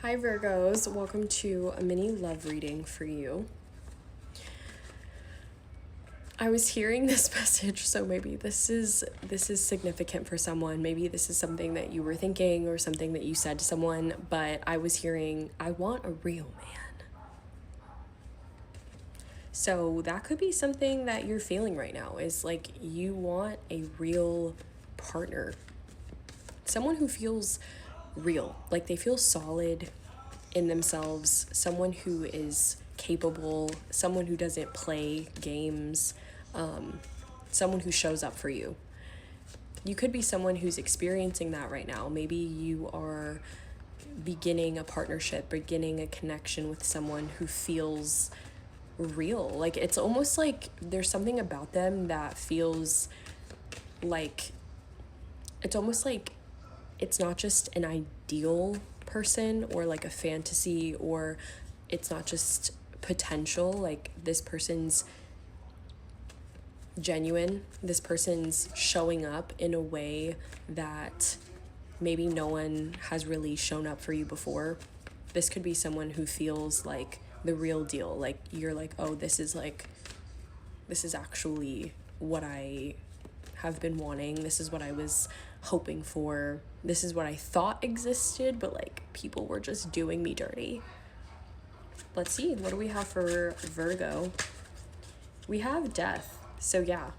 Hi Virgos, welcome to a mini love reading for you. I was hearing this message, so maybe this is significant for someone. Maybe this is something that you were thinking or something that you said to someone, but I was hearing, I want a real man. So that could be something that you're feeling right now, is like you want a real partner. Someone who feels real, like they feel solid in themselves, someone who is capable, someone who doesn't play games, someone who shows up for you. You could be someone who's experiencing that right now. Maybe you are beginning a partnership, beginning a connection with someone who feels real. Like it's almost like there's something about them that feels like it's almost like it's not just an ideal person or like a fantasy, or it's not just potential. Like this person's genuine, this person's showing up in a way that maybe no one has really shown up for you before. This could be someone who feels like the real deal. Like you're like, oh, this is actually what I have been wanting. This is what I was hoping for. This is what I thought existed, but like people were just doing me dirty. Let's see, what do we have for Virgo? We have death. So yeah,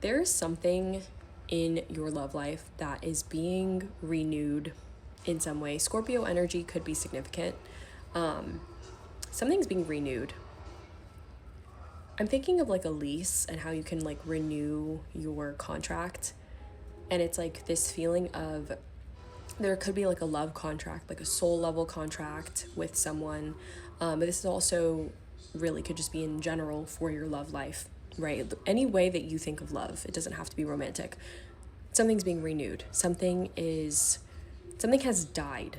there's something in your love life that is being renewed in some way. Scorpio energy could be significant. Something's being renewed. I'm thinking of like a lease and how you can like renew your contract. And it's like this feeling of there could be like a love contract, like a soul level contract with someone. But this is also really could just be in general for your love life, right? Any way that you think of love, it doesn't have to be romantic. Something's being renewed. Something has died.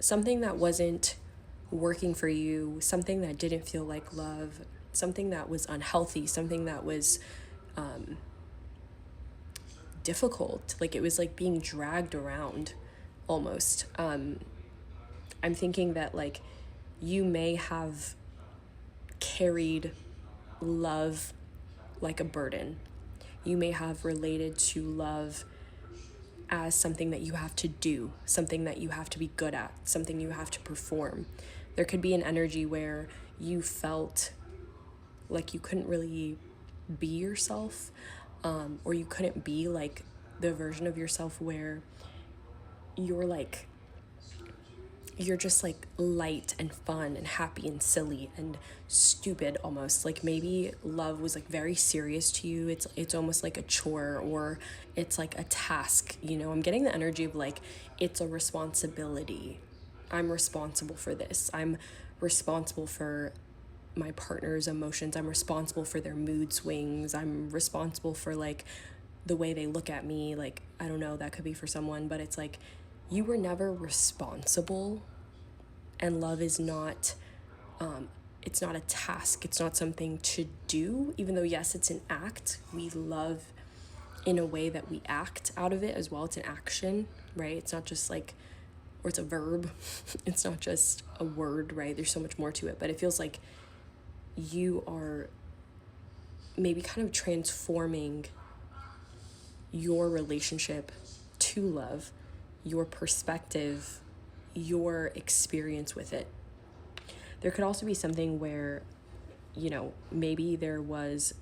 Something that wasn't working for you, something that didn't feel like love, something that was unhealthy, something that was difficult. Like it was like being dragged around almost. I'm thinking that like you may have carried love like a burden. You may have related to love as something that you have to do, something that you have to be good at, something you have to perform. There could be an energy where you felt like you couldn't really be yourself, or you couldn't be like the version of yourself where you're just like light and fun and happy and silly and stupid almost. Like maybe love was like very serious to you. It's almost like a chore, or it's like a task, you know. I'm getting the energy of like it's a responsibility. I'm responsible for this. I'm responsible for my partner's emotions. I'm responsible for their mood swings. I'm responsible for like the way they look at me. Like I don't know, that could be for someone, but it's like you were never responsible. And love is not it's not a task. It's not something to do, even though yes, it's an act. We love in a way that we act out of it as well. It's an action, right? It's not just like, or it's a verb. It's not just a word, right? There's so much more to it, but it feels like you are maybe kind of transforming your relationship to love, your perspective, your experience with it. There could also be something where, you know, maybe there was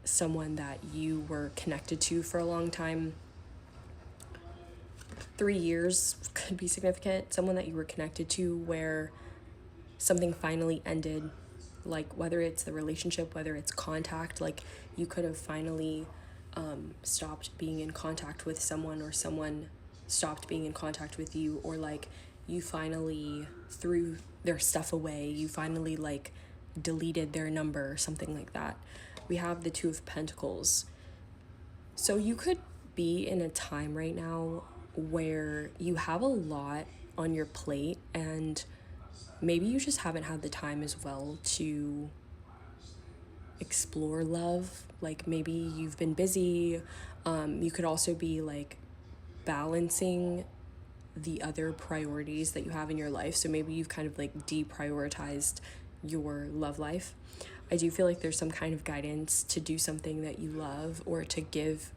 someone that you were connected to for a long time. 3 years could be significant. Someone that you were connected to where something finally ended, like whether it's the relationship, whether it's contact, like you could have finally stopped being in contact with someone, or someone stopped being in contact with you, or like you finally threw their stuff away, you finally like deleted their number or something like that. We have the Two of Pentacles. So you could be in a time right now where you have a lot on your plate, and maybe you just haven't had the time as well to explore love. Like maybe you've been busy. You could also be like balancing the other priorities that you have in your life. So maybe you've kind of like deprioritized your love life. I do feel like there's some kind of guidance to do something that you love or to give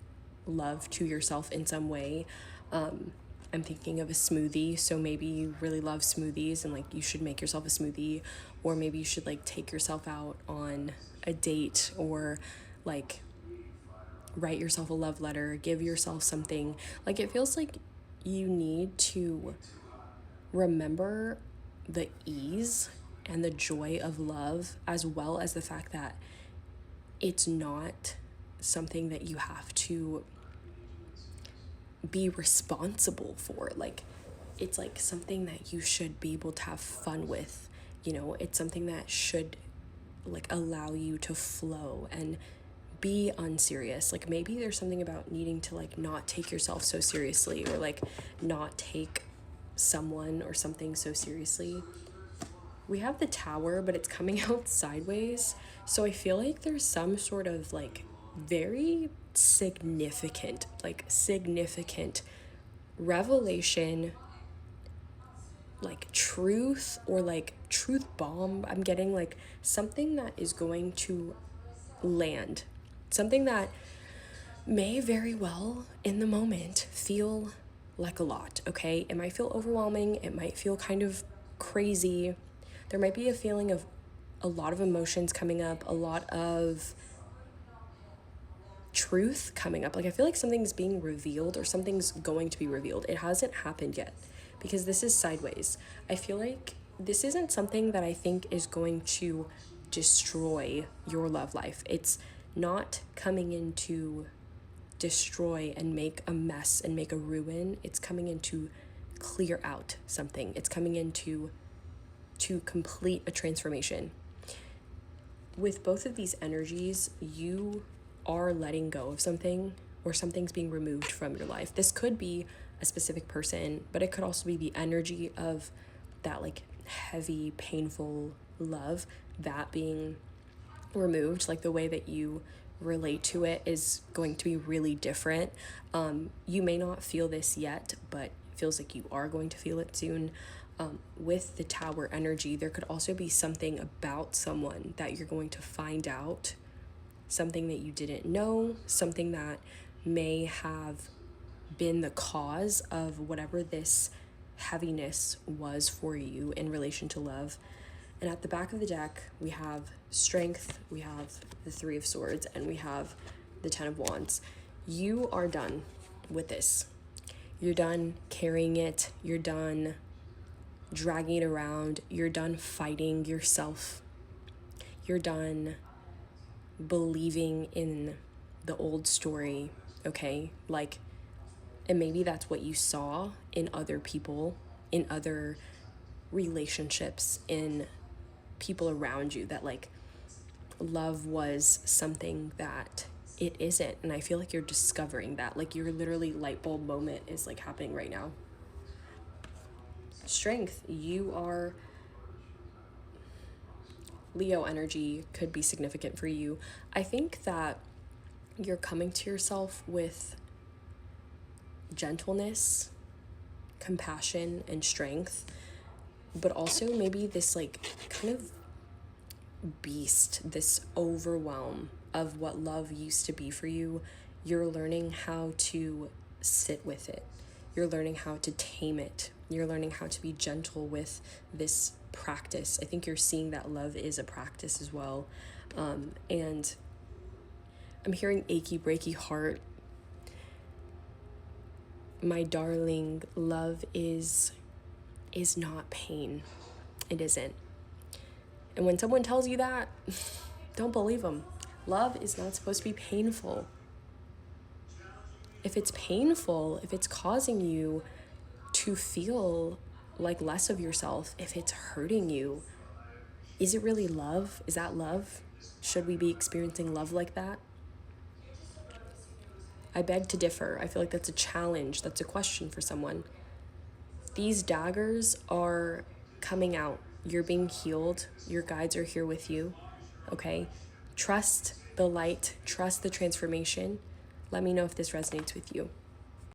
love to yourself in some way. I'm thinking of a smoothie. So maybe you really love smoothies and like you should make yourself a smoothie, or maybe you should like take yourself out on a date, or like write yourself a love letter, give yourself something. Like it feels like you need to remember the ease and the joy of love, as well as the fact that it's not something that you have to be responsible for. Like it's like something that you should be able to have fun with. You know, it's something that should like allow you to flow and be unserious. Like maybe there's something about needing to like not take yourself so seriously, or like not take someone or something so seriously. We have the Tower, but it's coming out sideways. So I feel like there's some sort of like very significant revelation, like truth, or like truth bomb. I'm getting like something that is going to land, something that may very well in the moment feel like a lot, okay? It might feel overwhelming, it might feel kind of crazy. There might be a feeling of a lot of emotions coming up, a lot of truth coming up. Like I feel like something's being revealed, or something's going to be revealed. It hasn't happened yet because this is sideways. I feel like this isn't something that I think is going to destroy your love life. It's not coming in to destroy and make a mess and make a ruin. It's coming in to clear out something. It's coming in to complete a transformation. With both of these energies, you are letting go of something, or something's being removed from your life. This could be a specific person, but it could also be the energy of that like heavy, painful love, that being removed. Like the way that you relate to it is going to be really different. You may not feel this yet, but it feels like you are going to feel it soon. With the Tower energy, there could also be something about someone that you're going to find out, something that you didn't know, something that may have been the cause of whatever this heaviness was for you in relation to love. And at the back of the deck, we have Strength, we have the Three of Swords, and we have the Ten of Wands. You are done with this. You're done carrying it. You're done dragging it around. You're done fighting yourself. You're done believing in the old story, okay? Like, and maybe that's what you saw in other people, in other relationships, in people around you, that like love was something that it isn't. And I feel like you're discovering that. Like your literally light bulb moment is like happening right now. Strength, you are Leo energy could be significant for you. I think that you're coming to yourself with gentleness, compassion, and strength, but also maybe this like kind of beast, this overwhelm of what love used to be for you. You're learning how to sit with it. You're learning how to tame it. You're learning how to be gentle with this practice. I think you're seeing that love is a practice as well. And I'm hearing achy, breaky heart. My darling, love is not pain. It isn't. And when someone tells you that, don't believe them. Love is not supposed to be painful. If it's painful, if it's causing you to feel like less of yourself, if it's hurting you, is it really love? Is that love? Should we be experiencing love like that? I beg to differ. I feel like that's a challenge. That's a question for someone. These daggers are coming out. You're being healed. Your guides are here with you. Okay? Trust the light. Trust the transformation. Let me know if this resonates with you.